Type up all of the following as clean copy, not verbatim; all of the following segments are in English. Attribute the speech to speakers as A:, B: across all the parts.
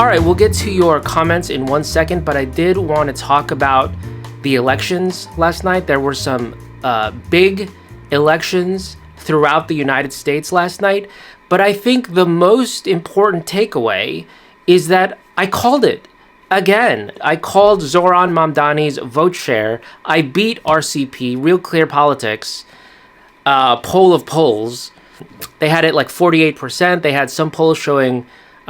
A: All right, we'll get to your comments in 1 second, but I did want to talk about the elections last night. There were some big elections throughout the United States last night, but I think the most important takeaway is that I called it. Again, I called Zohran Mamdani's vote share. I beat RCP, Real Clear Politics, poll of polls. They had it like 48%. They had some polls showing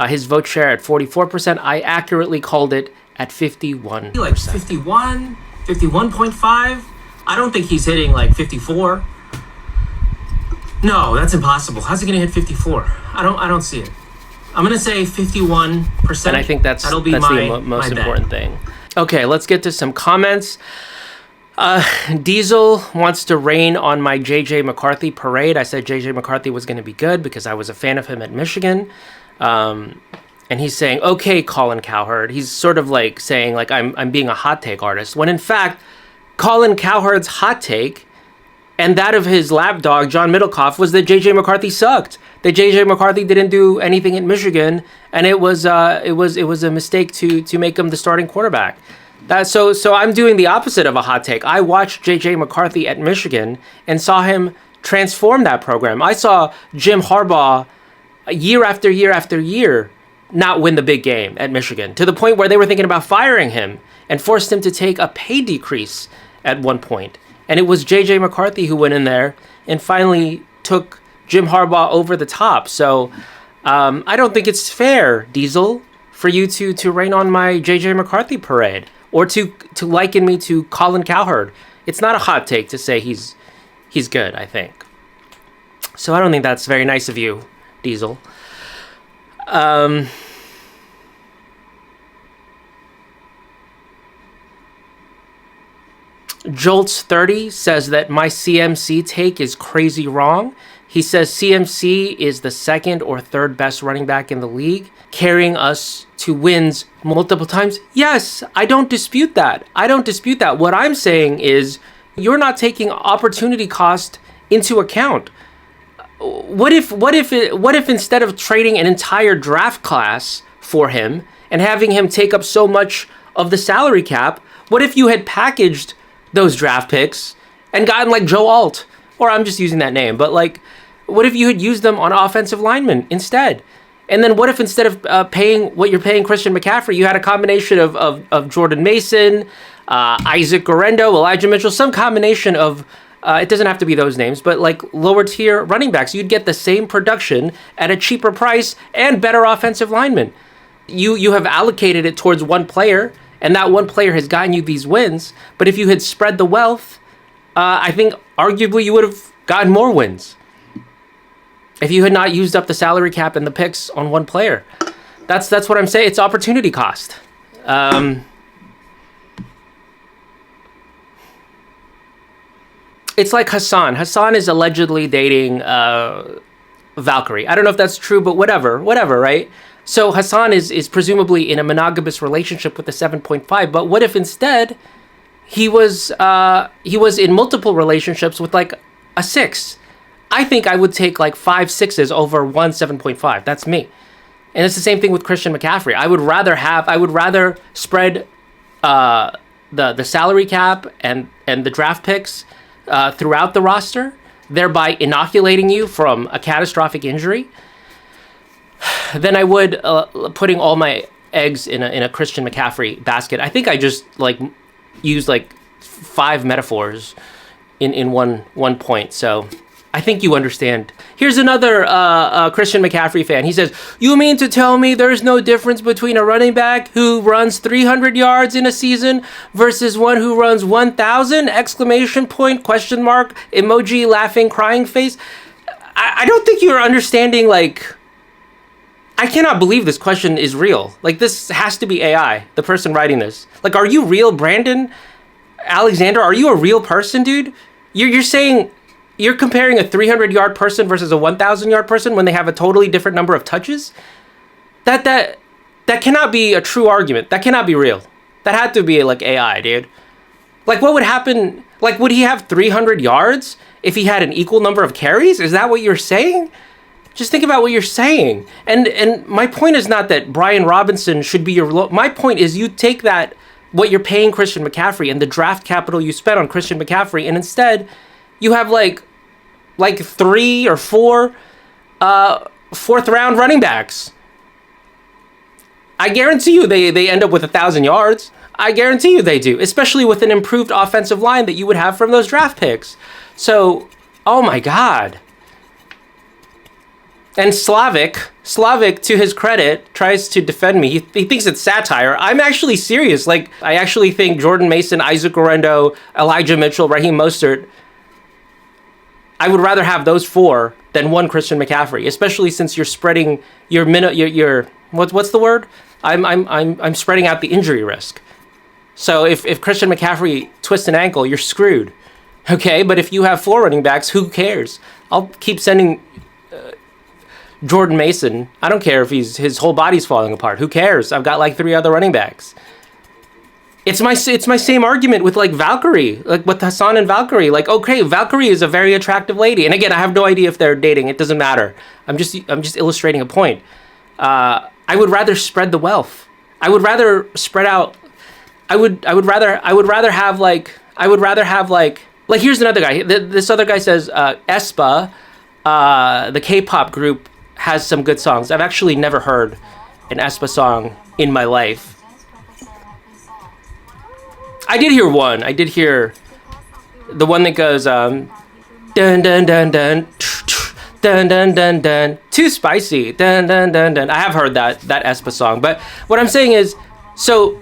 A: his vote share at 44%. I accurately called it at 51%.
B: Like 51, 51.5. I don't think he's hitting like 54. No, that's impossible. How's he going to hit 54? I don't see it. I'm going to say 51%.
A: And I think that'll be the most important thing. Okay, let's get to some comments. Diesel wants to rain on my JJ McCarthy parade. I said JJ McCarthy was going to be good because I was a fan of him at Michigan. And he's saying, okay, Colin Cowherd. He's sort of like saying like I'm being a hot take artist, when in fact, Colin Cowherd's hot take and that of his lapdog, John Middlecoff, was that JJ McCarthy sucked. That JJ McCarthy didn't do anything at Michigan, and it was a mistake to make him the starting quarterback. So I'm doing the opposite of a hot take. I watched JJ McCarthy at Michigan and saw him transform that program. I saw Jim Harbaugh year after year after year not win the big game at Michigan, to the point where they were thinking about firing him and forced him to take a pay decrease at one point. And it was JJ McCarthy who went in there and finally took Jim Harbaugh over the top. So I don't think it's fair, Diesel, for you to rain on my JJ McCarthy parade or to liken me to Colin Cowherd. It's not a hot take to say he's good, I think. So I don't think that's very nice of you, Diesel. Jolts30 says that my CMC take is crazy wrong. He says CMC is the second or third best running back in the league, carrying us to wins multiple times. Yes, I don't dispute that. What I'm saying is you're not taking opportunity cost into account. What if instead of trading an entire draft class for him and having him take up so much of the salary cap, what if you had packaged those draft picks and gotten like Joe Alt, or I'm just using that name, but like, what if you had used them on offensive linemen instead? And then what if instead of paying what you're paying Christian McCaffrey, you had a combination of Jordan Mason, Isaac Guerrero, Elijah Mitchell, some combination of, it doesn't have to be those names, but like lower tier running backs. You'd get the same production at a cheaper price and better offensive linemen. You have allocated it towards one player, and that one player has gotten you these wins. But if you had spread the wealth, I think arguably you would have gotten more wins. If you had not used up the salary cap and the picks on one player. That's what I'm saying. It's opportunity cost. It's like Hassan. Hassan is allegedly dating Valkyrie. I don't know if that's true, but whatever, right? So Hassan is presumably in a monogamous relationship with the 7.5, but what if instead he was in multiple relationships with like a 6? I think I would take like 5 6s over one 7.5. That's me. And it's the same thing with Christian McCaffrey. I would rather spread the salary cap and the draft picks throughout the roster, thereby inoculating you from a catastrophic injury, than I would putting all my eggs in a Christian McCaffrey basket. I think I just like used like 5 metaphors in one point. So I think you understand. Here's another Christian McCaffrey fan. He says, "You mean to tell me there's no difference between a running back who runs 300 yards in a season versus one who runs 1,000? Exclamation point, question mark, emoji, laughing, crying face." I don't think you're understanding, like, I cannot believe this question is real. Like, this has to be AI, the person writing this. Like, are you real, Brandon Alexander? Are you a real person, dude? You're saying... You're comparing a 300-yard person versus a 1,000-yard person when they have a totally different number of touches? That cannot be a true argument. That cannot be real. That had to be like AI, dude. Like, what would happen? Like, would he have 300 yards if he had an equal number of carries? Is that what you're saying? Just think about what you're saying. And my point is not that Brian Robinson should be your... My point is you take that, what you're paying Christian McCaffrey and the draft capital you spent on Christian McCaffrey, and instead you have like 3 or 4 fourth round running backs. I guarantee you they end up with 1,000 yards. I guarantee you they do, especially with an improved offensive line that you would have from those draft picks. So, oh my God. And Slavic, to his credit, tries to defend me. He thinks it's satire. I'm actually serious. Like, I actually think Jordan Mason, Isaac Orendo, Elijah Mitchell, Raheem Mostert, I would rather have those 4 than one Christian McCaffrey, especially since you're spreading your what's the word? I'm spreading out the injury risk. So if Christian McCaffrey twists an ankle, you're screwed. Okay, but if you have 4 running backs, who cares? I'll keep sending Jordan Mason. I don't care if his whole body's falling apart. Who cares? I've got like 3 other running backs. It's my same argument with like Valkyrie, like with Hassan and Valkyrie. Like, okay, Valkyrie is a very attractive lady, and again, I have no idea if they're dating. It doesn't matter. I'm just illustrating a point. I would rather spread the wealth. I would rather spread out. I would rather have like here's another guy. This other guy says aespa, the K-pop group, has some good songs. I've actually never heard an aespa song in my life. I did hear one. I did hear the one that goes dun dun dun dun dun dun dun dun, too spicy, dun dun dun dun. I have heard that aespa song, but what I'm saying is, so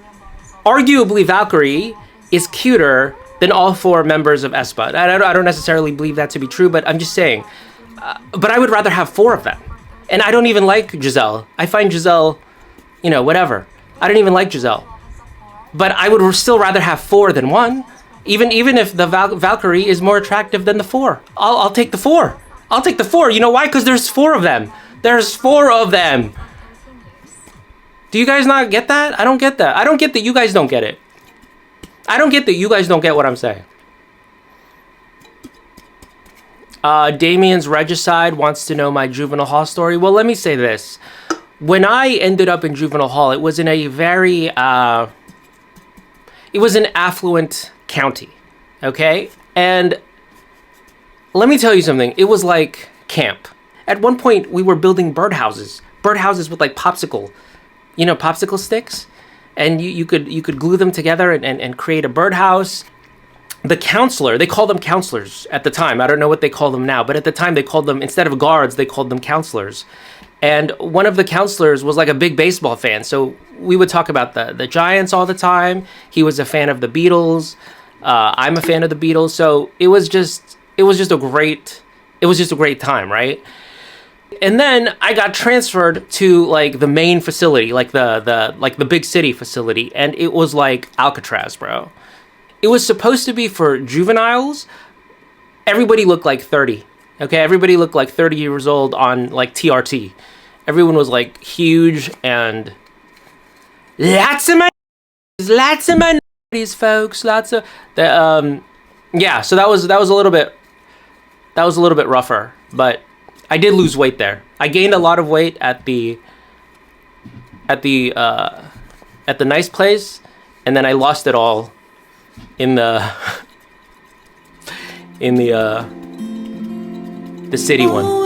A: arguably Valkyrie is cuter than all 4 members of aespa. I don't necessarily believe that to be true, but I'm just saying. But I would rather have 4 of them, and I don't even like Giselle. I find Giselle, whatever. I don't even like Giselle. But I would still rather have 4 than 1, even if the Valkyrie is more attractive than the 4. I'll take the 4. I'll take the 4. You know why? Because there's 4 of them. There's 4 of them. Do you guys not get that? I don't get that. I don't get that you guys don't get it. I don't get that you guys don't get what I'm saying. Damien's Regicide wants to know my Juvenile Hall story. Well, let me say this. When I ended up in Juvenile Hall, it was in a very... it was an affluent county, okay? And let me tell you something. It was like camp. At one point, we were building birdhouses with like popsicle sticks. And you could glue them together and create a birdhouse. The counselor, they called them counselors at the time. I don't know what they call them now, but at the time they called them, instead of guards, they called them counselors. And one of the counselors was like a big baseball fan. So we would talk about the Giants all the time. He was a fan of the Beatles. I'm a fan of the Beatles. So it was just a great time, right? And then I got transferred to like the main facility, like the big city facility. And it was like Alcatraz, bro. It was supposed to be for juveniles. Everybody looked like 30. Okay, everybody looked like 30 years old on like TRT. Everyone was like huge and lots of minorities, folks. Lots of yeah. So that was a little bit rougher, but I did lose weight there. I gained a lot of weight at the nice place, and then I lost it all in the city one.